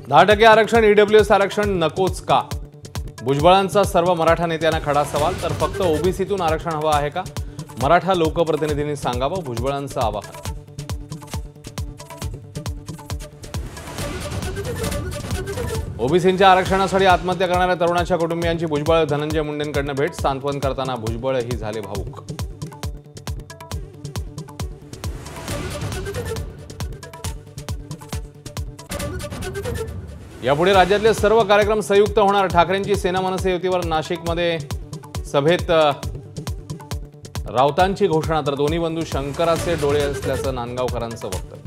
%10 आरक्षण, ईडब्ल्यूएस आरक्षण नकोच का? भुजबळांचा सर्व मराठा नेत्यांना खडा सवाल. तर फक्त ओबीसीतून आरक्षण हवं आहे का? मराठा लोकप्रतिनिधींनी सांगावं, भुजबळांचं आवाहन. ओबीसींच्या आरक्षणासाठी आत्महत्या करणाऱ्या तरुणाच्या कुटुंबियांची भुजबळ धनंजय मुंडेंकडनं भेट. सांत्वन करताना भुजबळही झाले भावुक. यापुढे राज्यातले सर्व कार्यक्रम संयुक्त होणार. ठाकरेंची सेना मनसे युतीवर नाशिकमध्ये सभेत राऊतांची घोषणा. तर दोन्ही बंधू शंकराचे डोळे असल्याचं नांदगावकरांचं वक्तव्य.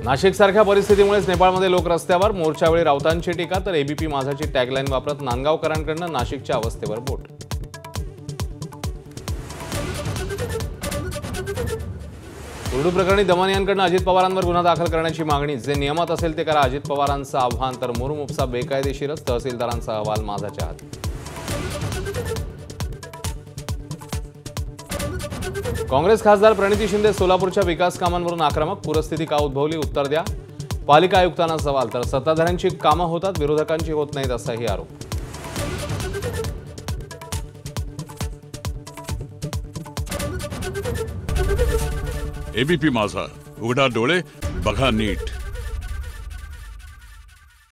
नाशिकसारख्या परिस्थितीमुळेच नेपाळमध्ये लोक रस्त्यावर. मोर्चावेळी राऊतांची टीका. तर एबीपी माझाची टॅगलाईन वापरत नांदगावकरांकडनं नाशिकच्या अवस्थेवर बोट. उर्दू प्रकरणी दमन यांकडनं अजित पवारांवर गुन्हा दाखल करण्याची मागणी. जे नियमात असेल ते करा, अजित पवारांचं आव्हान. तर मुरुम उपसा बेकायदेशीरच, तहसीलदारांचा अहवाल माझाच्या हाती. काँग्रेस खासदार प्रणिती शिंदे सोलापूरच्या विकास कामांवरून आक्रमक. पूरस्थिती का उद्भवली, उत्तर द्या. पालिका आयुक्तांना सवाल. तर सत्ताधाऱ्यांची कामं होतात, विरोधकांची होत नाहीत, असाही आरोप. एबीपी माझा, उघडा डोळे बघा नीट.